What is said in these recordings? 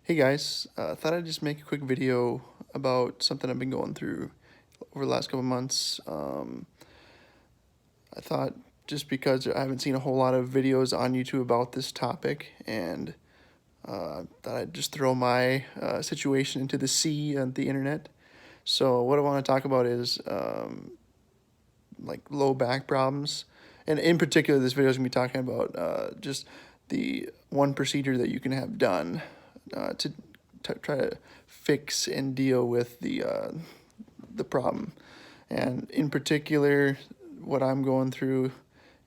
Hey guys, thought I'd just make a quick video about something I've been going through over the last couple months. I thought just because I haven't seen a whole lot of videos on YouTube about this topic, and thought I'd just throw my situation into the sea on the internet. So what I want to talk about is like low back problems, and in particular, this video is gonna be talking about just the one procedure that you can have done to try to fix and deal with the problem. And in particular, what I'm going through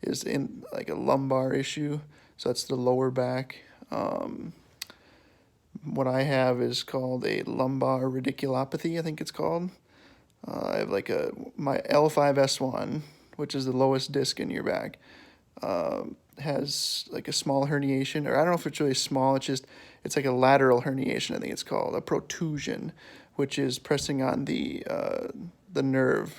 is in like a lumbar issue. So that's the lower back. What I have is called a lumbar radiculopathy, I think it's called. I have like my L5S1, which is the lowest disc in your back, has like a small herniation, or I don't know if it's really small, it's like a lateral herniation, I think it's called, a protrusion, which is pressing on the nerve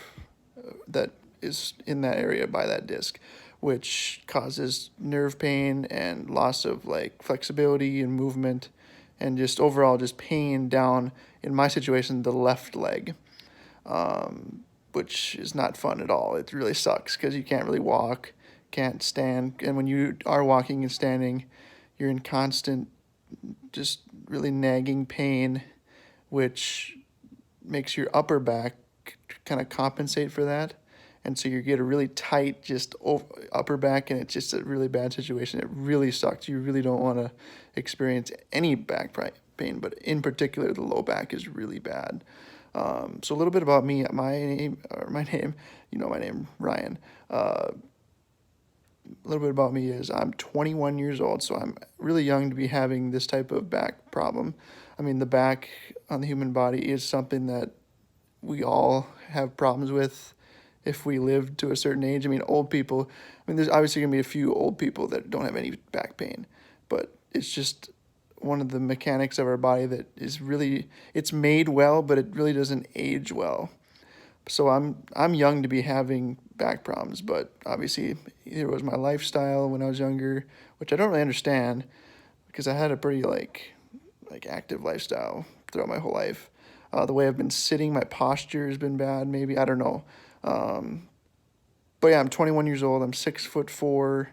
that is in that area by that disc, which causes nerve pain and loss of like flexibility and movement, and just overall just pain down, in my situation, the left leg, which is not fun at all. It really sucks because you can't really walk, can't stand, and when you are walking and standing, you're in constant, just really nagging pain, which makes your upper back kind of compensate for that. And so you get a really tight, just upper back, and it's just a really bad situation. It really sucks. You really don't want to experience any back pain, but in particular, the low back is really bad. So a little bit about me. My name, you know my name, Ryan. A little bit about me is I'm 21 years old, so I'm really young to be having this type of back problem. I mean, the back on the human body is something that we all have problems with if we live to a certain age. I mean, old people, I mean, there's obviously going to be a few old people that don't have any back pain, but it's just one of the mechanics of our body that is really, it's made well, but it really doesn't age well. So I'm young to be having back problems, but obviously it was my lifestyle when I was younger, which I don't really understand because I had a pretty like active lifestyle throughout my whole life. The way I've been sitting, my posture has been bad. Maybe I don't know. But yeah, I'm 21 years old. I'm 6'4".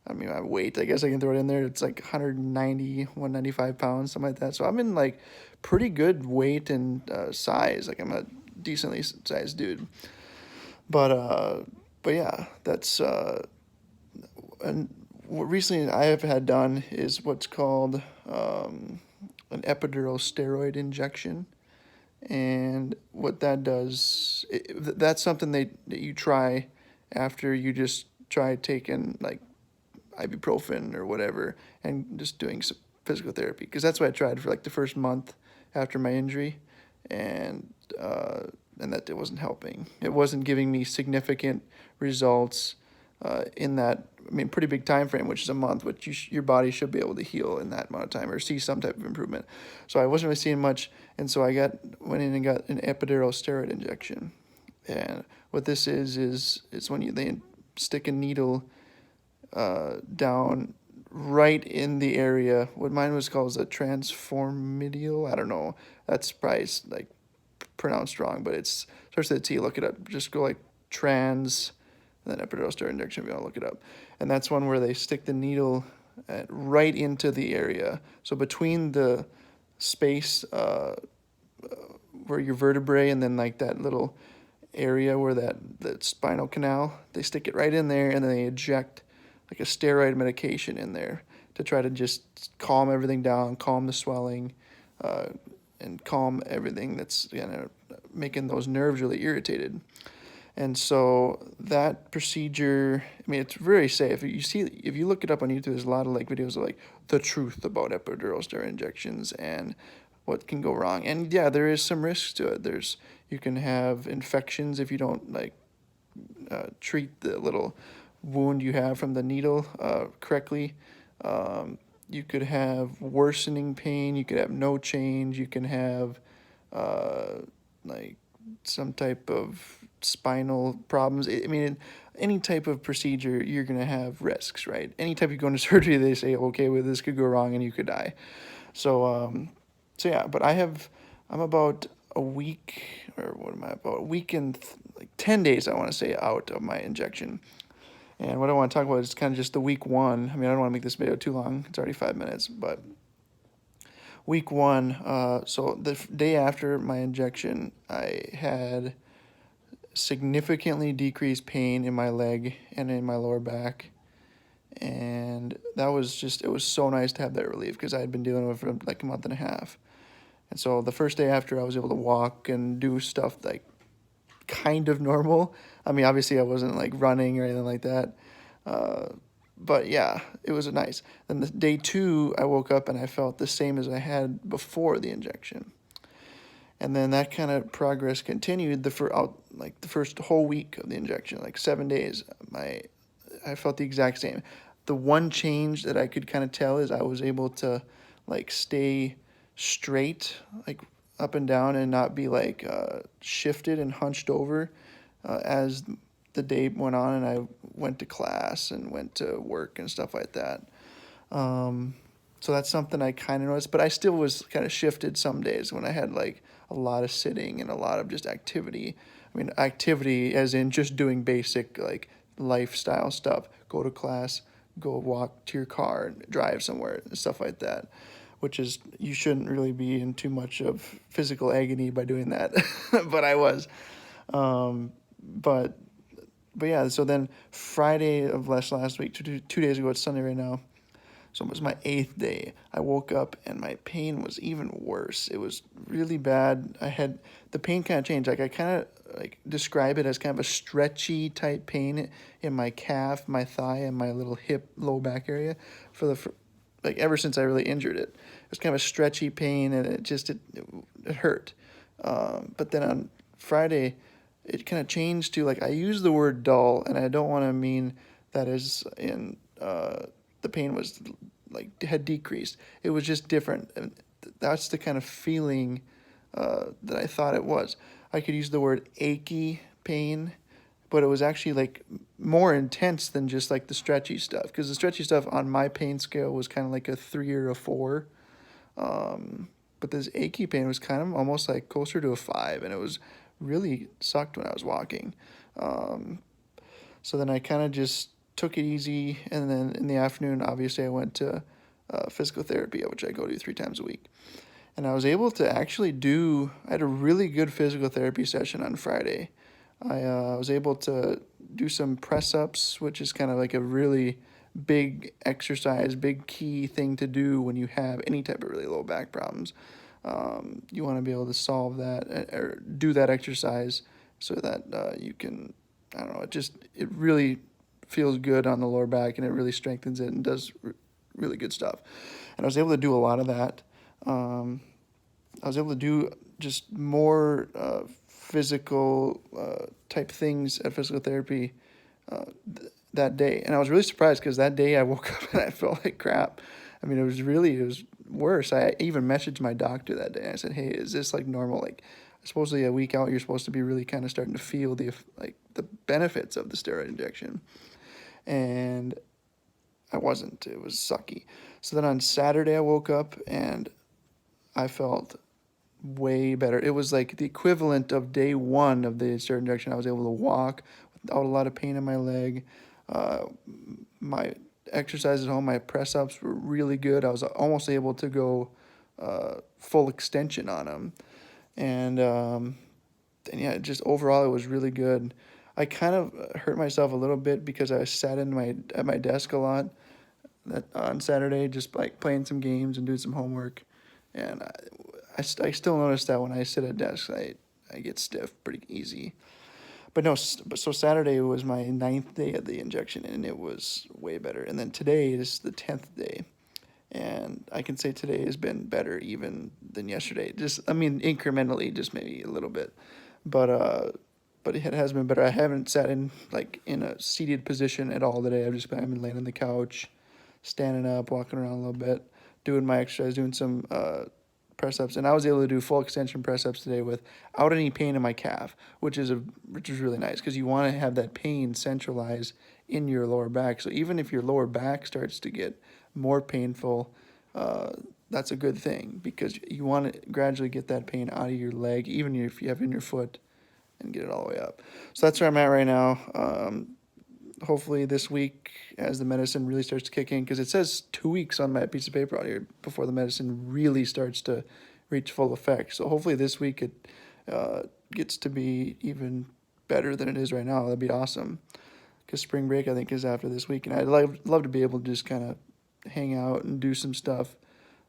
I mean, my weight, I guess I can throw it in there. It's like 190, 195 pounds, something like that. So I'm in like pretty good weight and size. Like I'm a decently sized dude. But yeah, that's and what recently I have had done is what's called an epidural steroid injection. And what that does, that's something that you try after you just try taking like ibuprofen or whatever and just doing some physical therapy, because that's what I tried for like the first month after my injury, and that it wasn't helping. It wasn't giving me significant results in that, I mean, pretty big time frame, which is a month, which your body should be able to heal in that amount of time or see some type of improvement. So I wasn't really seeing much, and so I went in and got an epidural steroid injection. And what this is it's when they stick a needle down right in the area. What mine was called is a transformidial. I don't know. That's probably like pronounced wrong, but it's starts with a T. Look it up. Just go like trans, and then epidural steroid injection, if you want to look it up. And that's one where they stick the needle right into the area. So between the space where your vertebrae and then like that little area where that spinal canal, they stick it right in there, and then they inject like a steroid medication in there to try to just calm everything down, calm the swelling, and calm everything that's making those nerves really irritated. And so that procedure, I mean, it's very safe. If you look it up on YouTube, there's a lot of like videos of like the truth about epidural steroid injections and what can go wrong. And yeah, there is some risks to it. You can have infections if you don't like treat the little wound you have from the needle correctly. You could have worsening pain. You could have no change. You can have like some type of spinal problems. I mean, in any type of procedure, you're going to have risks, right? Any type you go into surgery, they say, okay, well, this could go wrong and you could die. So So yeah, but I'm about a week, or what am I, about a week and like 10 days, I want to say, out of my injection. And what I want to talk about is kind of just the week one. I mean, I don't want to make this video too long. It's already 5 minutes, but week one, so the day after my injection, I had significantly decreased pain in my leg and in my lower back. And that was just, it was so nice to have that relief because I had been dealing with it for like a month and a half. And so the first day after, I was able to walk and do stuff like kind of normal. I mean, obviously, I wasn't like running or anything like that. But yeah, it was nice. Then the day two, I woke up and I felt the same as I had before the injection. And then that kind of progress continued like the first whole week of the injection, like 7 days. I felt the exact same. The one change that I could kind of tell is I was able to like stay straight, like up and down, and not be like shifted and hunched over as the day went on and I went to class and went to work and stuff like that. So that's something I kind of noticed, but I still was kind of shifted some days when I had like a lot of sitting and a lot of just activity. I mean, activity as in just doing basic like lifestyle stuff. Go to class, go walk to your car, and drive somewhere, and stuff like that. Which is, you shouldn't really be in too much of physical agony by doing that, but I was. Um, but but yeah, so then Friday of last week, 2 days ago, it's Sunday right now. So it was my 8th day. I woke up and my pain was even worse. It was really bad. The pain kind of changed. Like I kind of like describe it as kind of a stretchy type pain in my calf, my thigh, and my little hip, low back area like ever since I really injured it. It was kind of a stretchy pain and it hurt. But then on Friday, it kind of changed to like, I use the word dull, and I don't want to mean that as in the pain was like had decreased. It was just different. And that's the kind of feeling that I thought it was. I could use the word achy pain, but it was actually like more intense than just like the stretchy stuff. Because the stretchy stuff on my pain scale was kind of like a 3 or a 4. But this achy pain was kind of almost like closer to a 5, and it was really sucked when I was walking. So then I kind of just took it easy, and then in the afternoon, obviously, I went to physical therapy, which I go to 3 times a week. And I was able to actually I had a really good physical therapy session on Friday. I was able to do some press-ups, which is kind of like a really big exercise, big key thing to do when you have any type of really low back problems. You want to be able to solve that or do that exercise so that you can, I don't know, it really feels good on the lower back, and it really strengthens it and does really good stuff. And I was able to do a lot of that. I was able to do just more physical type things at physical therapy that day. And I was really surprised because that day I woke up and I felt like crap. I mean, it was worse. I even messaged my doctor that day. I said, hey, is this like normal? Like, supposedly a week out, you're supposed to be really kind of starting to feel the benefits of the steroid injection. And I wasn't. It was sucky. So then on Saturday, I woke up and I felt way better. It was like the equivalent of day one of the steroid injection. I was able to walk without a lot of pain in my leg. My exercise at home, my press-ups were really good. I was almost able to go full extension on them. And yeah, just overall, it was really good. I kind of hurt myself a little bit because I sat at my desk a lot on Saturday, just like playing some games and doing some homework. And I still notice that when I sit at desk, I get stiff pretty easy. But no, so Saturday was my 9th day of the injection, and it was way better. And then today is the 10th day. And I can say today has been better even than yesterday. I mean, incrementally, just maybe a little bit. But it has been better. I haven't sat in a seated position at all today. I've been laying on the couch, standing up, walking around a little bit, doing my exercise, doing some press-ups, and I was able to do full extension press-ups today without any pain in my calf, which is really nice because you want to have that pain centralized in your lower back. So even if your lower back starts to get more painful, that's a good thing because you want to gradually get that pain out of your leg, even if you have it in your foot, and get it all the way up. So that's where I'm at right now. Hopefully this week, as the medicine really starts to kick in, because it says 2 weeks on my piece of paper out here before the medicine really starts to reach full effect. So hopefully this week it gets to be even better than it is right now. That'd be awesome. Because spring break, I think, is after this week, and I'd love to be able to just kind of hang out and do some stuff,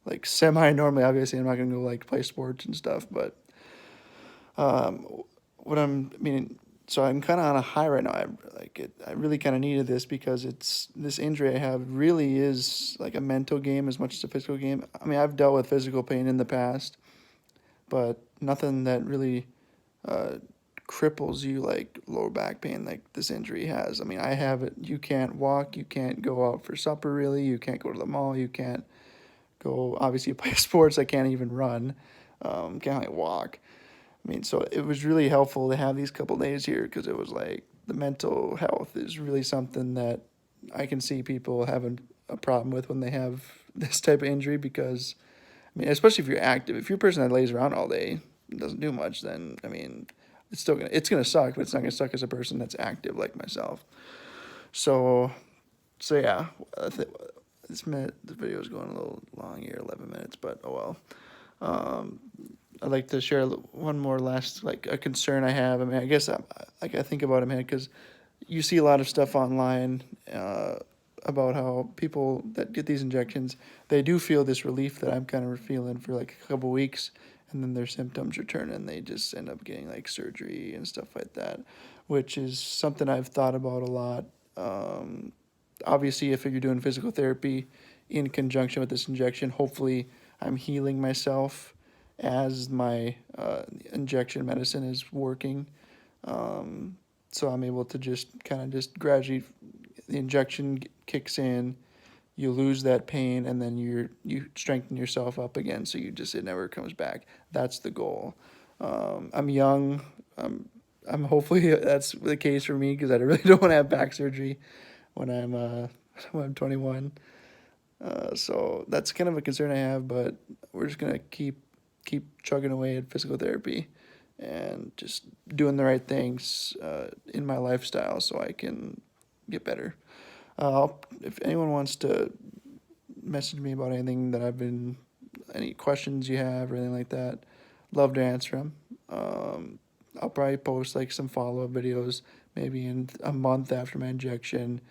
like semi-normally. Obviously, I'm not gonna go like play sports and stuff, but um, so I'm kind of on a high right now. I really kind of needed this because this injury I have really is like a mental game as much as a physical game. I mean, I've dealt with physical pain in the past, but nothing that really uh, cripples you like lower back pain like this injury has. I mean, I have it. You can't walk. You can't go out for supper, really. You can't go to the mall. You can't go, obviously, play sports. I can't even run. Can't like walk. I mean, so it was really helpful to have these couple days here because it was like the mental health is really something that I can see people having a problem with when they have this type of injury because, I mean, especially if you're active. If you're a person that lays around all day and doesn't do much, then, I mean, it's gonna suck, but it's not gonna suck as a person that's active like myself. So, so yeah, the video is going a little long here, 11 minutes, but oh well. Um, I'd like to share one more last, like, a concern I have. I mean, I guess I think about it, man, because you see a lot of stuff online about how people that get these injections, they do feel this relief that I'm kind of feeling for like a couple weeks, and then their symptoms return and they just end up getting like surgery and stuff like that, which is something I've thought about a lot. Um, Obviously, if you're doing physical therapy in conjunction with this injection, hopefully I'm healing myself as my injection medicine is working. So I'm able to just kind of just gradually, the injection kicks in, you lose that pain, and then you strengthen yourself up again. So it never comes back. That's the goal. I'm young. I'm hopefully that's the case for me because I really don't want to have back surgery when I'm when I'm 21. So that's kind of a concern I have, but we're just gonna keep chugging away at physical therapy and just doing the right things in my lifestyle so I can get better. If anyone wants to message me about anything that any questions you have or anything like that, love to answer them. I'll probably post like some follow-up videos maybe in a month after my injection,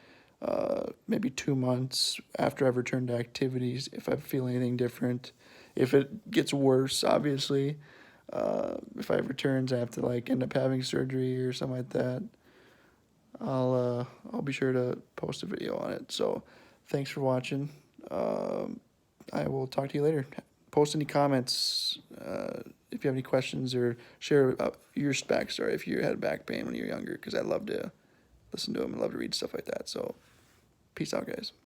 maybe 2 months after I've returned to activities if I feel anything different. If it gets worse, obviously, if I have returns, I have to like end up having surgery or something like that. I'll be sure to post a video on it. So, thanks for watching. I will talk to you later. Post any comments if you have any questions or share your backstory if you had back pain when you were younger, because I love to listen to them and love to read stuff like that. So, peace out, guys.